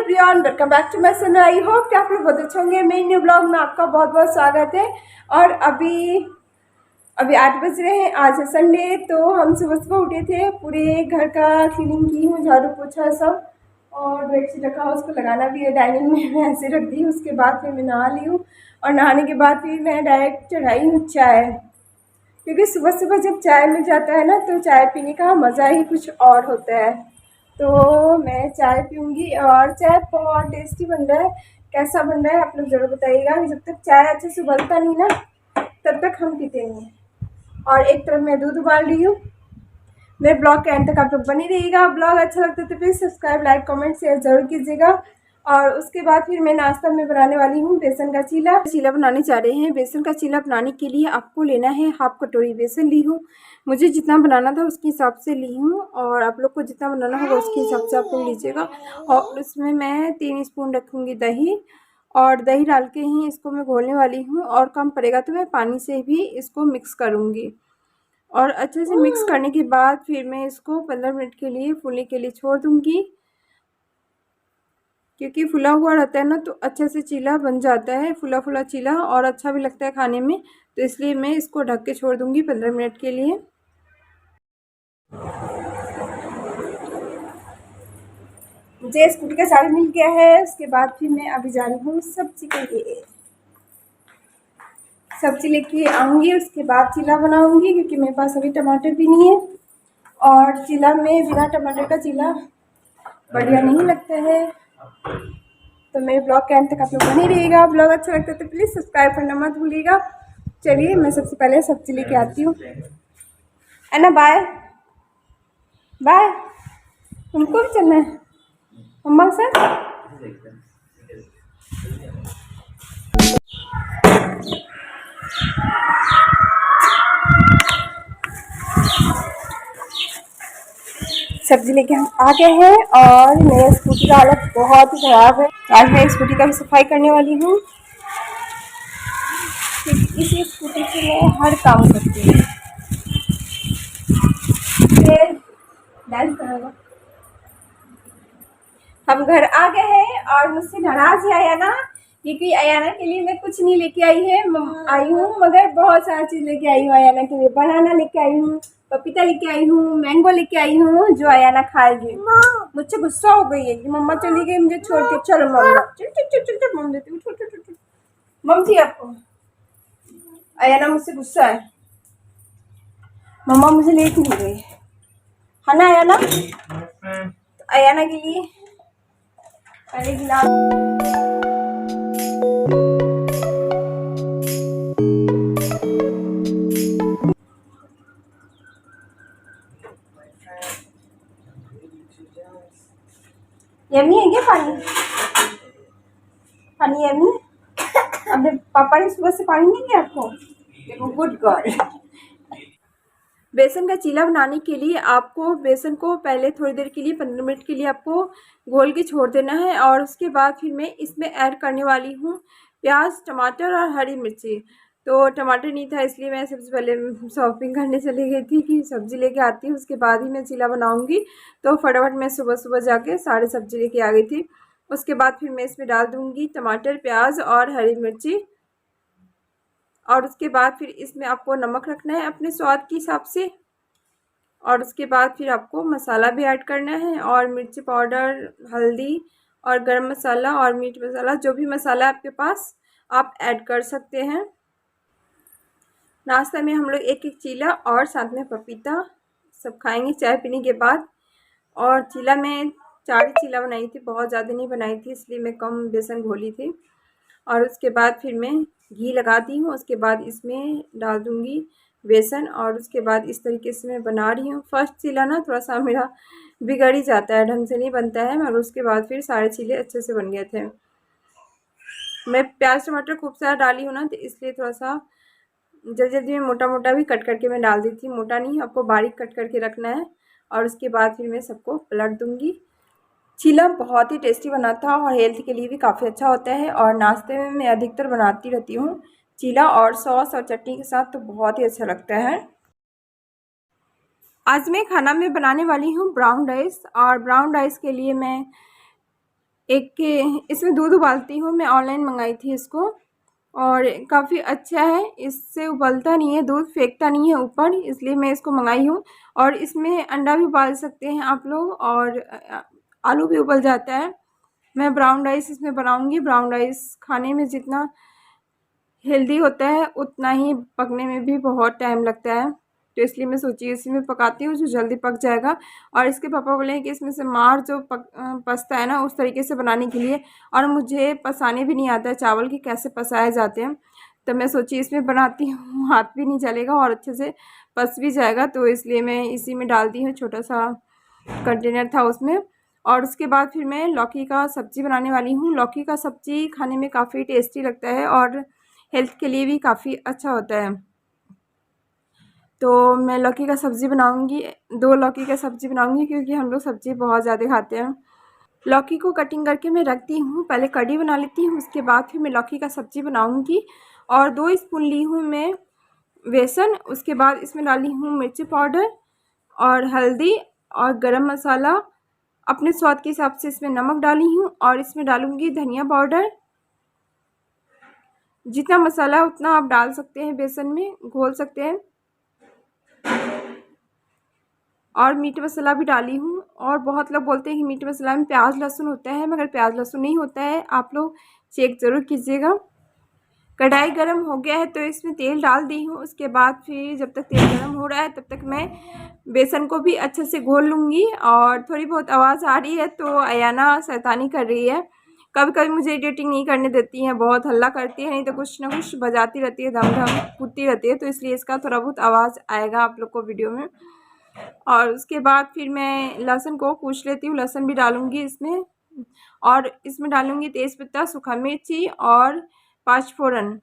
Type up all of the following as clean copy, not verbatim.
Everyone, welcome back to my channel. I hope कि आप लोग बहुत अच्छे होंगे। मेरे न्यू ब्लॉग में आपका बहुत बहुत स्वागत है। और अभी 8 बज रहे हैं। आज है संडे, तो हम सुबह सुबह उठे थे। पूरे घर का क्लीनिंग की हूँ, झाड़ू पोछा सब, और बेडशीट रखा हुआ, उसको लगाना भी है। डाइनिंग में मैं ऐसे रख दी। उसके बाद फिर मैं नहा ली हूँ, और नहाने के बाद फिर मैं डायरेक्ट चढ़ाई हूँ चाय, क्योंकि सुबह सुबह जब चाय मिल जाता है ना, तो चाय पीने का मज़ा ही कुछ और होता है। तो मैं चाय पीऊँगी, और चाय बहुत टेस्टी बन रहा है। कैसा बन रहा है आप लोग ज़रूर बताइएगा। जब तक चाय अच्छे से उबलता नहीं ना, तब तक हम पीते नहीं। और एक तरफ मैं दूध उबाल रही हूँ। मेरे ब्लॉग के एंड तक आप लोग बने रहिएगा। ब्लॉग अच्छा लगता है तो please subscribe, like, comment, share ज़रूर कीजिएगा। और उसके बाद फिर मैं नाश्ता में बनाने वाली हूँ बेसन का चीला बनाने जा रहे हैं। बेसन का चीला बनाने के लिए आपको लेना है, हाफ कटोरी बेसन ली हूँ। मुझे जितना बनाना था उसके हिसाब से ली हूँ, और आप लोग को जितना बनाना होगा उसके हिसाब से आप लोग लीजिएगा। और उसमें मैं 3 स्पून रखूँगी दही, और दही डाल के ही इसको मैं घोलने वाली हूँ। और कम पड़ेगा तो मैं पानी से भी इसको मिक्स करूँगी। और अच्छे से मिक्स करने के बाद फिर मैं इसको 15 मिनट के लिए फूलने के लिए छोड़ दूँगी, क्योंकि फुला हुआ रहता है ना, तो अच्छे से चीला बन जाता है, फुला फुला चीला, और अच्छा भी लगता है खाने में। तो इसलिए मैं इसको ढक के छोड़ दूँगी 15 मिनट के लिए। मुझे स्कूटी का चाबी मिल गया है। उसके बाद फिर मैं अभी जा रही हूँ सब्जी के लिए। सब्जी लेके आऊँगी, उसके बाद चीला बनाऊँगी, क्योंकि मेरे पास अभी टमाटर भी नहीं है। और चीला में बिना टमाटर का चीला बढ़िया नहीं लगता है। तो मेरे ब्लॉग के अंत तक आप लोग बने रहिएगा। ब्लॉग अच्छा लगता है तो प्लीज़ सब्सक्राइब करना मत भूलिएगा। चलिए मैं सबसे पहले सब्जी लेके आती हूँ। है ना, बाय बाय। तुमको भी चलना है मम्मा के साथ? सब्जी लेके हम आ गए हैं, और मेरे स्कूटी का हालत बहुत ही ख़राब है। आज मैं स्कूटी का भी सफाई करने वाली हूँ। इसी स्कूटी से मैं हर काम करती हूँ। डांस करेगा। हम घर आ गए हैं, और मुझसे नाराज है अयाना, क्योंकि अयाना के लिए मैं कुछ नहीं लेके आई हूँ, मगर बहुत सारा चीज़ लेके आई हूँ अयाना के लिए। बनाना लेके आई हूँ, पपीता लेके आई हूँ, मैंगो लेके आई हूँ, जो अयाना खाएगी। मुझसे गुस्सा हो गई है कि मम्मा चली गई मुझे छोड़ के। चलो मम्मा, चल चल चल चल चल, मम देती हूँ, मम थी आपको। अयाना मुझसे गुस्सा है, मम्मा मुझे लेके नहीं गई है ना अयाना। तो अयाना के लिए पहले गिलास यम्मी है क्या पानी? पानी यम्मी? अब पापा ने सुबह से पानी नहीं दिया आपको? देखो, गुड गर्ल। बेसन का चीला बनाने के लिए आपको बेसन को पहले थोड़ी देर के लिए 15 मिनट के लिए आपको घोल के छोड़ देना है। और उसके बाद फिर मैं इसमें ऐड करने वाली हूँ प्याज, टमाटर और हरी मिर्ची। तो टमाटर नहीं था, इसलिए मैं सबसे पहले शॉपिंग करने चली गई थी कि सब्ज़ी लेके आती हूँ, उसके बाद ही मैं चीला बनाऊँगी। तो फटाफट मैं सुबह सुबह जाके सारी सब्ज़ी लेके आ गई थी। उसके बाद फिर मैं इसमें डाल दूँगी टमाटर, प्याज और हरी मिर्ची। और उसके बाद फिर इसमें आपको नमक रखना है अपने स्वाद के हिसाब से। और उसके बाद फिर आपको मसाला भी ऐड करना है, और मिर्ची पाउडर, हल्दी और गरम मसाला और मीट मसाला, जो भी मसाला आपके पास आप ऐड कर सकते हैं। नाश्ता में हम लोग एक एक चीला और साथ में पपीता सब खाएंगे चाय पीने के बाद। और चीला में 4 चीला बनाई थी, बहुत ज़्यादा नहीं बनाई थी, इसलिए मैं कम बेसन घोली थी। और उसके बाद फिर मैं घी लगाती हूँ, उसके बाद इसमें डाल दूँगी बेसन। और उसके बाद इस तरीके से मैं बना रही हूँ। फर्स्ट चीला ना थोड़ा सा मेरा बिगड़ ही जाता है, ढंग से नहीं बनता है, और उसके बाद फिर सारे चीले अच्छे से बन गए थे। मैं प्याज टमाटर खूब सारा डाली हूँ ना, तो इसलिए थोड़ा सा जल्दी जल्दी में मोटा मोटा भी कट करके मैं डाल दी थी। मोटा नहीं, आपको बारीक कट करके रखना है। और उसके बाद फिर मैं सबको पलट दूँगी। चीला बहुत ही टेस्टी बना था, और हेल्थ के लिए भी काफ़ी अच्छा होता है। और नाश्ते में मैं अधिकतर बनाती रहती हूँ चीला, और सॉस और चटनी के साथ तो बहुत ही अच्छा लगता है। आज मैं खाना में बनाने वाली हूँ ब्राउन राइस। और ब्राउन राइस के लिए मैं एक के इसमें दूध उबालती हूँ, मैं ऑनलाइन मंगाई थी इसको और काफ़ी अच्छा है, इससे उबलता नहीं है दूध, फेंकता नहीं है ऊपर, इसलिए मैं इसको मंगाई हूँ। और इसमें अंडा भी उबाल सकते हैं आप लोग और आलू भी उबल जाता है। मैं ब्राउन राइस इसमें बनाऊँगी, ब्राउन राइस खाने में जितना हेल्दी होता है उतना ही पकने में भी बहुत टाइम लगता है, तो इसलिए मैं सोची इसी में पकाती हूँ जो जल्दी पक जाएगा। और इसके पापा बोले कि इसमें से मार जो पसता है ना उस तरीके से बनाने के लिए, और मुझे पसाने भी नहीं आता है चावल कि कैसे पसाए जाते हैं, तो मैं सोची इसमें बनाती हूँ, हाथ भी नहीं चलेगा और अच्छे से पस भी जाएगा, तो इसलिए मैं इसी में डाल दी हूँ। छोटा सा कंटेनर था उसमें। और उसके बाद फिर मैं लौकी का सब्ज़ी बनाने वाली हूँ। लौकी का सब्ज़ी खाने में काफ़ी टेस्टी लगता है और हेल्थ के लिए भी काफ़ी अच्छा होता है। तो मैं लौकी का सब्ज़ी बनाऊँगी, 2 लौकी का सब्ज़ी बनाऊँगी क्योंकि हम लोग सब्ज़ी बहुत ज़्यादा खाते हैं। लौकी को कटिंग करके मैं रख दी हूँ, पहले कढ़ी बना लेती हूँ, उसके बाद फिर मैं लौकी का सब्ज़ी बनाऊँगी। और 2 स्पून ली हूँ मैं बेसन, उसके बाद इसमें डाली हूँ मिर्ची पाउडर और हल्दी और गरम मसाला, अपने स्वाद के हिसाब से इसमें नमक डाली हूँ और इसमें डालूँगी धनिया पाउडर। जितना मसाला उतना आप डाल सकते हैं, बेसन में घोल सकते हैं। और मीट मसाला भी डाली हूँ। और बहुत लोग बोलते हैं कि मीट मसाला में प्याज लहसुन होता है, मगर प्याज लहसुन नहीं होता है, आप लोग चेक ज़रूर कीजिएगा। कढ़ाई गरम हो गया है तो इसमें तेल डाल दी हूँ। उसके बाद फिर जब तक तेल गरम हो रहा है तब तक मैं बेसन को भी अच्छे से घोल लूँगी। और थोड़ी बहुत आवाज़ आ रही है तो अयाना शैतानी कर रही है, कभी कभी मुझे एडिटिंग नहीं करने देती हैं, बहुत हल्ला करती है, नहीं तो कुछ ना कुछ बजाती रहती है, धम धम कूदती रहती है, तो इसलिए इसका थोड़ा बहुत आवाज़ आएगा आप लोग को वीडियो में। और उसके बाद फिर मैं लहसुन को कूच लेती हूँ, लहसुन भी डालूँगी इसमें। और इसमें डालूँगी तेज़पत्ता, सूखा मिर्ची और 5 फ़ोरन।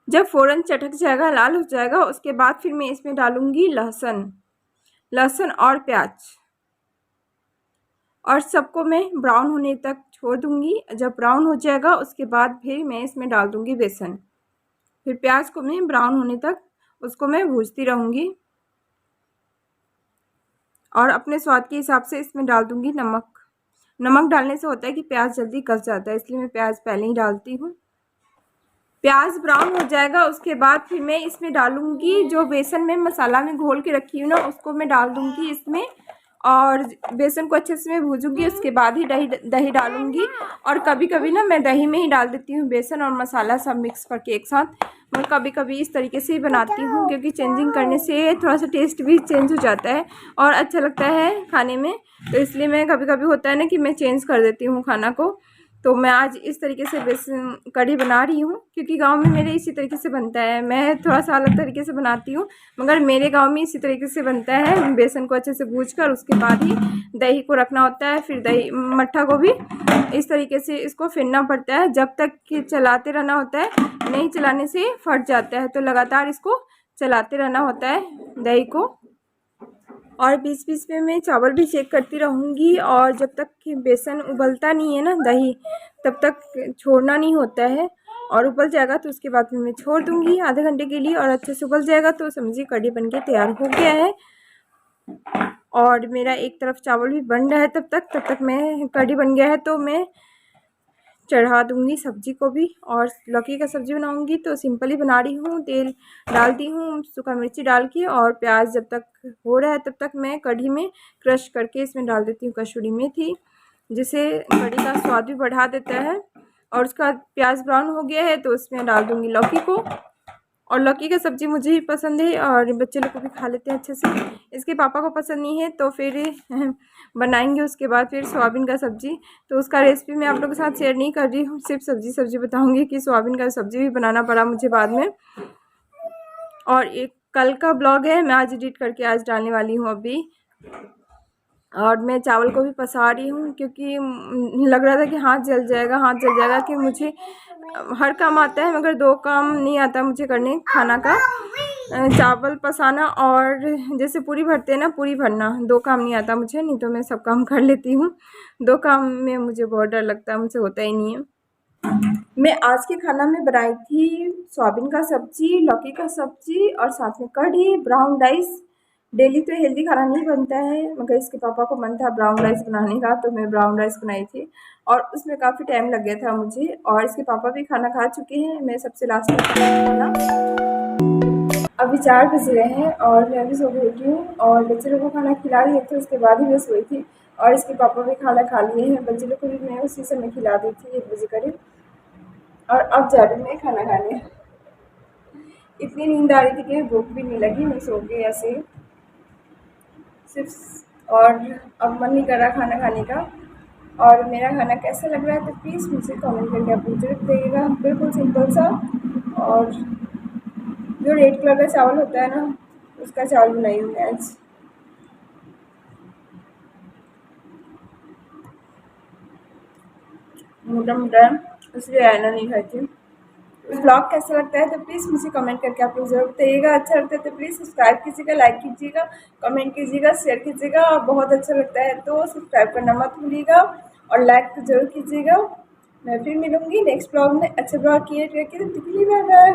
जब फ़ोरन चटक जाएगा, लाल हो जाएगा, उसके बाद फिर मैं इसमें डालूँगी लहसुन और प्याज, और सबको मैं ब्राउन होने तक छोड़ दूँगी। जब ब्राउन हो जाएगा उसके बाद फिर मैं इसमें डाल दूँगी बेसन। फिर प्याज को मैं ब्राउन होने तक उसको मैं भूनती रहूँगी। और अपने स्वाद के हिसाब से इसमें डाल दूँगी नमक। नमक डालने से होता है कि प्याज जल्दी गल जाता है, इसलिए मैं प्याज पहले ही डालती हूँ। प्याज ब्राउन हो जाएगा उसके बाद फिर मैं इसमें डालूँगी जो बेसन में मसाला में घोल के रखी हूँ ना, उसको मैं डाल दूँगी इसमें। और बेसन को अच्छे से मैं भूजूँगी, उसके बाद ही दही डालूँगी। और कभी कभी ना मैं दही में ही डाल देती हूँ बेसन और मसाला सब मिक्स करके एक साथ। मैं कभी कभी इस तरीके से ही बनाती हूँ क्योंकि चेंजिंग करने से थोड़ा सा टेस्ट भी चेंज हो जाता है और अच्छा लगता है खाने में, तो इसलिए मैं कभी कभी होता है ना कि मैं चेंज कर देती हूँ खाना को। तो मैं आज इस तरीके से बेसन कढ़ी बना रही हूँ क्योंकि गांव में मेरे इसी तरीके से बनता है। मैं थोड़ा सा अलग तरीके से बनाती हूँ, मगर मेरे गांव में इसी तरीके से बनता है। बेसन को अच्छे से भूज कर उसके बाद ही दही को रखना होता है, फिर दही मट्ठा को भी इस तरीके से इसको फेरना पड़ता है, जब तक कि चलाते रहना होता है, नहीं चलाने से फट जाता है, तो लगातार इसको चलाते रहना होता है दही को। और बीच बीच में मैं चावल भी चेक करती रहूँगी, और जब तक कि बेसन उबलता नहीं है ना दही, तब तक छोड़ना नहीं होता है। और उबल जाएगा तो उसके बाद में मैं छोड़ दूँगी आधे घंटे के लिए, और अच्छे से उबल जाएगा तो समझिए कढ़ी बनके तैयार हो गया है। और मेरा एक तरफ चावल भी बन रहा है, तब तक मैं कढ़ी बन गया है तो मैं चढ़ा दूँगी सब्ज़ी को भी। और लौकी का सब्ज़ी बनाऊँगी तो सिंपल ही बना रही हूँ, तेल डाल दी हूँ सूखा मिर्ची डाल के, और प्याज जब तक हो रहा है तब तक मैं कढ़ी में क्रश करके इसमें डाल देती हूँ कसूरी मेथी, जिसे कढ़ी का स्वाद भी बढ़ा देता है। और उसका प्याज ब्राउन हो गया है तो उसमें डाल दूँगी लौकी को। और लौकी का सब्ज़ी मुझे भी पसंद है और बच्चे लोग को भी खा लेते हैं अच्छे से। इसके पापा को पसंद नहीं है तो फिर बनाएंगे उसके बाद फिर सोयाबीन का सब्ज़ी, तो उसका रेसिपी मैं आप लोगों के साथ शेयर नहीं कर रही हूँ, सिर्फ सब्ज़ी बताऊँगी कि सोयाबीन का सब्ज़ी भी बनाना पड़ा मुझे बाद में। और एक कल का ब्लॉग है, मैं आज एडिट करके आज डालने वाली हूँ अभी। और मैं चावल को भी पसा रही हूँ क्योंकि लग रहा था कि हाथ जल जाएगा कि मुझे हर काम आता है मगर 2 काम नहीं आता मुझे करने, खाना का, चावल पसाना और जैसे पूरी भरते हैं ना, पूरी भरना, 2 काम नहीं आता मुझे, नहीं तो मैं सब काम कर लेती हूँ। 2 काम में मुझे बहुत डर लगता है, मुझसे होता ही नहीं है। मैं आज के खाना में बनाई थी सोयाबीन का सब्ज़ी, लौकी का सब्ज़ी और साथ में कढ़ी, ब्राउन राइस। डेली तो हेल्दी खाना नहीं बनता है, मगर इसके पापा को मन था ब्राउन राइस बनाने का, तो मैं ब्राउन राइस बनाई थी। और उसमें काफ़ी टाइम लग गया था मुझे। और इसके पापा भी खाना खा चुके हैं, मैं सबसे लास्ट में खाना। अभी 4 बज रहे हैं और मैं अभी सो के उठी हूँ और बच्चे लोगों को खाना खिला रही थी, उसके बाद ही मैं सोई थी। और इसके पापा भी खाना खा लिए हैं, बच्चे लोग को भी मैं उसी समय खिला दी थी 1 बजे करीब। और अब जा रही मैं खाना खाने। इतनी नींद आ रही थी कि भूख भी नहीं लगी, मैं सो गई ऐसे ही सिर्फ। और अब मन नहीं कर रहा खाना खाने का। और मेरा खाना कैसा लग रहा है तो प्लीज़ मुझे कमेंट करके आप मुझे बताइएगा। बिल्कुल सिंपल सा। और जो रेड कलर का चावल होता है ना, उसका चावल बनाई हूँ मैं आज। मोटा मोटा है, इसलिए आयना नहीं खाती। ब्लॉग कैसा लगता है तो प्लीज़ मुझे कमेंट करके आप लोग ज़रूर बताइएगा। अच्छा लगता है तो प्लीज़ सब्सक्राइब कीजिएगा, लाइक कीजिएगा, कमेंट कीजिएगा, शेयर कीजिएगा। और बहुत अच्छा लगता है तो सब्सक्राइब करना मत भूलिएगा और लाइक तो ज़रूर कीजिएगा। मैं फिर मिलूँगी नेक्स्ट ब्लॉग में। अच्छा ब्लॉग क्रिएट करके, तो बाय बाय।